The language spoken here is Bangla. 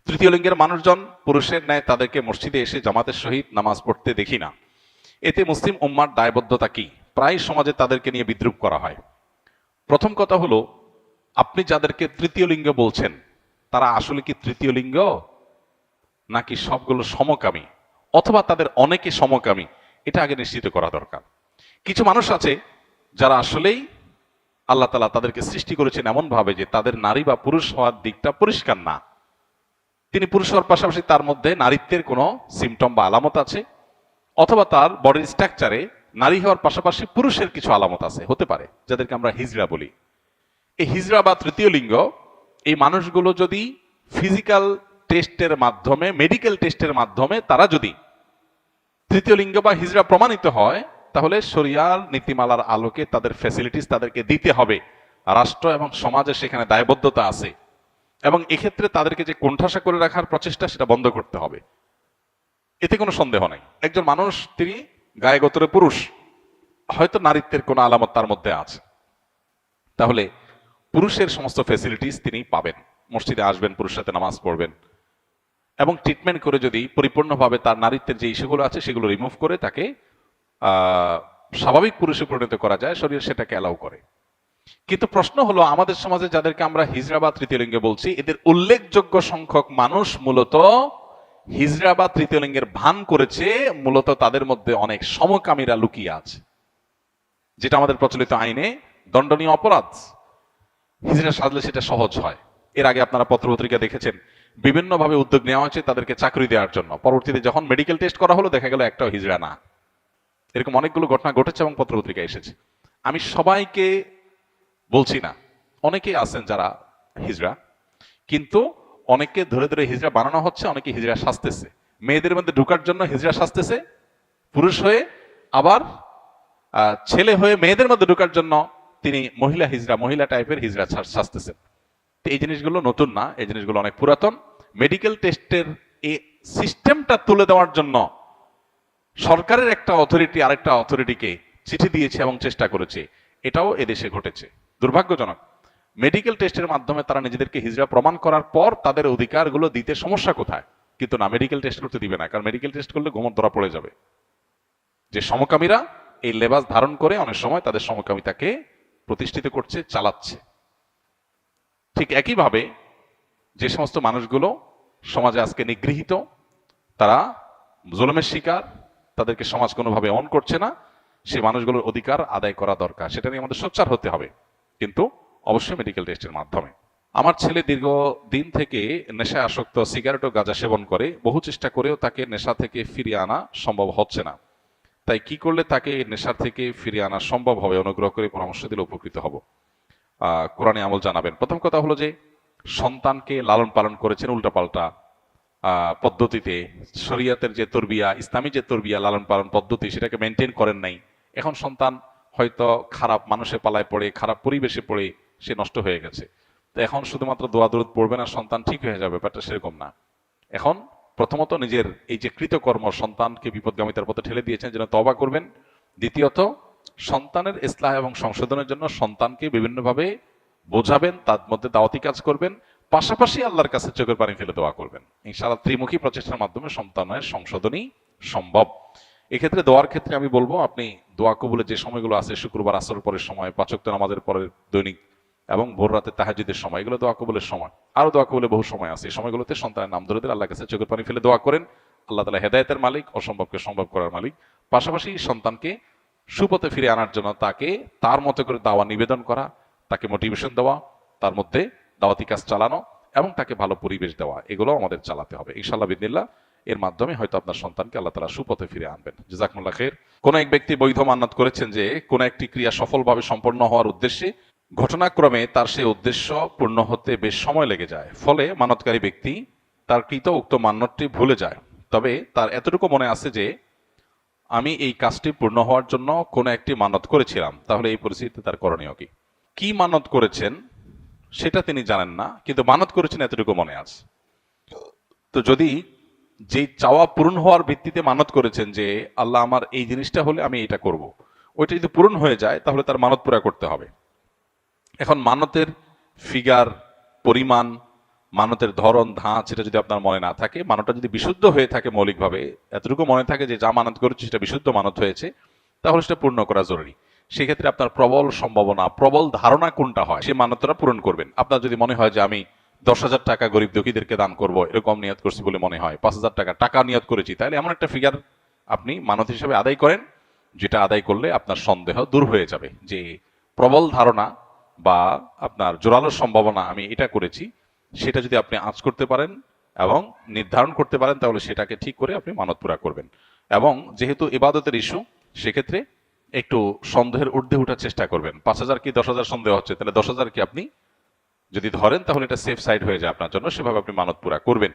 তৃতীয় লিঙ্গের মানুষজন পুরুষের ন্যায় তাদেরকে মসজিদে এসে জামাতের সহিত নামাজ পড়তে দেখি না। এতে মুসলিম উম্মার দায়বদ্ধতা কি? প্রায় সমাজে তাদেরকে নিয়ে বিদ্রূপ করা হয়। প্রথম কথা হলো, আপনি যাদেরকে তৃতীয় লিঙ্গ বলছেন তারা আসলে কি তৃতীয় লিঙ্গ, নাকি সবগুলো সমকামী, অথবা তাদের অনেকে সমকামী? এটা আগে নিশ্চিত করা দরকার। কিছু মানুষ আছে যারা আসলেই আল্লাহ তাআলা তাদেরকে সৃষ্টি করেছেন এমন ভাবে যে তাদের নারী বা পুরুষ হওয়ার দিকটা পরিষ্কার না। তিনি পুরুষ হওয়ার পাশাপাশি তার মধ্যে নারীত্বের কোনো সিমটম বা আলামত আছে, অথবা তার বডির স্ট্রাকচারে নারী হওয়ার পাশাপাশি পুরুষের কিছু আলামত আছে, হতে পারে, যাদেরকে আমরা হিজড়া বলি। এই হিজড়া বা তৃতীয় লিঙ্গ, এই মানুষগুলো যদি ফিজিক্যাল টেস্টের মাধ্যমে, মেডিকেল টেস্টের মাধ্যমে তারা যদি তৃতীয় লিঙ্গ বা হিজড়া প্রমাণিত হয়, তাহলে শরিয়ার নীতিমালার আলোকে তাদের ফ্যাসিলিটিস তাদেরকে দিতে হবে। রাষ্ট্র এবং সমাজে সেখানে দায়বদ্ধতা আছে, এবং এক্ষেত্রে তাদেরকে যে কোণঠাসা করে রাখার প্রচেষ্টা, সেটা বন্ধ করতে হবে। এতে কোনো সন্দেহ নাই। একজন মানুষ, তিনি গায়ে গোত্রে পুরুষ, হয়তো নারীত্বের কোনো আলামত তার মধ্যে আছে, তাহলে পুরুষের সমস্ত ফ্যাসিলিটিস তিনি পাবেন। মসজিদে আসবেন, পুরুষের সাথে নামাজ পড়বেন, এবং ট্রিটমেন্ট করে যদি পরিপূর্ণভাবে তার নারীত্বের যে ইস্যুগুলো আছে সেগুলো রিমুভ করে তাকে স্বাভাবিক পুরুষে পরিণত করা যায়, শরীর সেটাকে অ্যালাউ করে। কিন্তু প্রশ্ন হলো, আমাদের সমাজে যাদেরকে আমরা হিজড়া বা তৃতীয় লিঙ্গে বলছি, এদের উল্লেখযোগ্য সংখ্যক মানুষ মূলত হিজড়া বা তৃতীয় লিঙ্গের ভান করেছে। মূলত তাদের মধ্যে অনেক সমকামীরা লুকিয়ে আছে, যেটা আমাদের প্রচলিত আইনে দণ্ডনীয় অপরাধ। হিজড়া সাজলে সেটা সহজ হয়। এর আগে আপনারা পত্রপত্রিকা দেখেছেন, বিভিন্নভাবে উদ্যোগ নেওয়া হয়েছে তাদেরকে চাকরি দেওয়ার জন্য। পরবর্তীতে যখন মেডিকেল টেস্ট করা হলো, দেখা গেল একটাও হিজড়া না। এরকম অনেকগুলো ঘটনা ঘটেছে এবং পত্রপত্রিকায় এসেছে। আমি সবাইকে বলছি না, অনেকেই আছেন যারা হিজড়া, কিন্তু অনেককে ধরে ধরে হিজড়া বানানো হচ্ছে, অনেকে হিজড়া সাজতেছে। মেয়েদের মধ্যে ঢোকার জন্য হিজড়া সাজতেছে পুরুষ হয়ে, আবার ছেলে হয়ে মেয়েদের মধ্যে ঢোকার জন্য তিনি মহিলা হিজড়া, মহিলা টাইপের হিজড়া সাজতেছেন। তো এই জিনিসগুলো নতুন না, এই জিনিসগুলো অনেক পুরাতন। মেডিকেল টেস্টের এই সিস্টেমটা তুলে দেওয়ার জন্য সরকারের একটা অথরিটি আরেকটা অথরিটিকে চিঠি দিয়েছে এবং চেষ্টা করেছে। এটাও এদেশে ঘটেছে, দুর্ভাগ্যজনক। মেডিকেল টেস্টের মাধ্যমে তারা নিজেদেরকে হিজড়া প্রমাণ করার পর তাদের অধিকারগুলো দিতে সমস্যা কোথায়? কিন্তু না, মেডিকেল টেস্ট করতে দিবে না, কারণ মেডিকেল টেস্ট করলে গোমর ধরা পড়ে যাবে যে সমকামীরা এই লেবাস ধারণ করে অনেক সময় তাদের সমকামিতাকে প্রতিষ্ঠিত করছে, চালাচ্ছে। ঠিক একইভাবে যে সমস্ত মানুষগুলো সমাজে আজকে নিগৃহীত, তারা জুলুমের শিকার, তাদেরকে সমাজ কোনোভাবে অন করছে না, সেই মানুষগুলোর অধিকার আদায় করা দরকার। সেটা নিয়ে আমাদের সোচ্চার হতে হবে, কিন্তু অবশ্যই মেডিকেল টেস্টের মাধ্যমে। আমার ছেলে দীর্ঘদিন থেকে নেশায় আসক্ত, সিগারেট ও গাঁজা সেবন করে। বহু চেষ্টা করেও তাকে নেশা থেকে ফিরিয়ে আনা সম্ভব হচ্ছে না। তাই কি করলে তাকে নেশা থেকে ফিরিয়ে আনা সম্ভব হবে? অনুগ্রহ করে পরামর্শ দিলে উপকৃত হব। কোরআনে আমল জানাবেন। প্রথম কথা হলো যে, সন্তানকে লালন পালন করেছেন উল্টাপাল্টা পদ্ধতিতে। শরিয়াতের যে তরবিয়া, ইসলামী যে তরবিয়া, লালন পালন পদ্ধতি, সেটাকে মেনটেন করেন নাই। এখন সন্তান হয়তো খারাপ মানুষের পালায় পড়ে, খারাপ পরিবেশে পড়ে সে নষ্ট হয়ে গেছে। তো এখন শুধুমাত্র দোয়া দরুদ পড়বে না, সন্তান ঠিক হয়ে যাবে, ব্যাপারটা সেরকম না। এখন প্রথমত নিজের এই যে কৃতকর্ম, সন্তানকে বিপদগামিতার পথে ঠেলে দিয়েছেন, যেন তওবা করবেন। দ্বিতীয়ত, সন্তানের ইসলাহ এবং সংশোধনের জন্য সন্তানকে বিভিন্নভাবে বোঝাবেন, তার মধ্যে দাওয়াতি কাজ করবেন, পাশাপাশি আল্লাহর কাছে চোখের পানি ফেলে দোয়া করবেন। ইনশাআল্লাহ ত্রিমুখী প্রচেষ্টার মাধ্যমে সন্তানের সংশোধনী সম্ভব। এক্ষেত্রে দোয়ার ক্ষেত্রে আমি বলবো, আপনি দোয়া কবুলের যে সময়গুলো আছে, শুক্রবার আসর পরের সময়, পাঁচ ওয়াক্ত নামাজের পরের দৈনিক, এবং ভোর রাতে তাহাজ্জুদের সময়, এগুলো দোয়া কবুলের সময়। আরো দোয়া কবুলের বহু সময় আছে। এই সময়গুলোতে সন্তানের নাম ধরে আল্লাহর কাছে চোখের পানি ফেলে দোয়া করেন। আল্লাহ তাআলা হেদায়েতের মালিক, অসম্ভবকে সম্ভব করার মালিক। পাশাপাশি সন্তানকে সুপথে ফিরে আনার জন্য তাকে তার মতো করে দাওয়া নিবেদন করা, তাকে মোটিভেশন দেওয়া, তার মধ্যে দাওয়াতি কাজ চালানো, এবং তাকে ভালো পরিবেশ দেওয়া, এগুলো আমাদের চালাতে হবে ইনশাআল্লাহ বিদিনিল্লাহ। এর মাধ্যমে হয়তো আপনার সন্তানকে আল্লাহ তাআলা সুপথে ফিরে আনবেন। জাযাকুমুল্লাহ খাইর। কোন এক ব্যক্তি বৈধ মান্নাত করেছেন যে কোন একটি ক্রিয়া সফলভাবে সম্পন্ন হওয়ার উদ্দেশ্যে ঘটনাক্রমে তার সেই উদ্দেশ্য পূর্ণ হতে বেশ সময় লেগে যায়। ফলে মানতকারী ব্যক্তি তার কৃত উক্ত মান্যতটি ভুলে যায়। তবে তার এতটুকু মনে আছে যে আমি এই কাজটি পূর্ণ হওয়ার জন্য কোনো একটি মানত করেছিলাম। তাহলে এই পরিস্থিতিতে তার করণীয় কি? কি মানত করেছেন সেটা তিনি জানেন না, কিন্তু মানত করেছেন এতটুকু মনে আছে। তো যদি যেই চাওয়া পূরণ হওয়ার ভিত্তিতে মানত করেছেন যে আল্লাহ আমার এই জিনিসটা হলে আমি এটা করব, ওইটা যদি পূরণ হয়ে যায় তাহলে তার মানত পুরা করতে হবে। এখন মানতের ফিগার, পরিমাণ, মানতের ধরন ধাঁচ এটা যদি আপনার মনে না থাকে, মানতটা যদি বিশুদ্ধ হয়ে থাকে মৌলিকভাবে, এতটুকু মনে থাকে যে যা মানত করেছি সেটা বিশুদ্ধ মানত হয়েছে, তাহলে সেটা পূর্ণ করা জরুরি। সেক্ষেত্রে আপনার প্রবল সম্ভাবনা, প্রবল ধারণা কোনটা হয় সেই মানতটা পূরণ করবেন। আপনার যদি মনে হয় যে আমি 10,000 টাকা গরিব দুঃখীদেরকে দান করব, এরকম নিয়ত করছি বলে মনে হয়, 5,000 টাকা নিয়ত করেছি, তাহলে এমন একটা ফিগার আপনি মানত হিসেবে আদায় করেন, যেটা আদায় করলে আপনার সন্দেহ দূর হয়ে যাবে যে প্রবল ধারণা বা আপনার জোরালো সম্ভাবনা আমি এটা করেছি, সেটা যদি আপনি আঁচ করতে পারেন এবং নির্ধারণ করতে পারেন, তাহলে সেটাকে ঠিক করে আপনি মানত পুরা করবেন। এবং যেহেতু ইবাদতের ইস্যু, সেক্ষেত্রে একটু সন্দেহের ঊর্ধ্বে ওঠার চেষ্টা করবেন। 5,000 কি 10,000 সন্দেহ হচ্ছে, তাহলে 10,000 কি আপনি যদি ধরেন তাহলে এটা সেফ সাইড হয়ে যায় আপনার জন্য, সেভাবে আপনি মানত পুরা করবেন।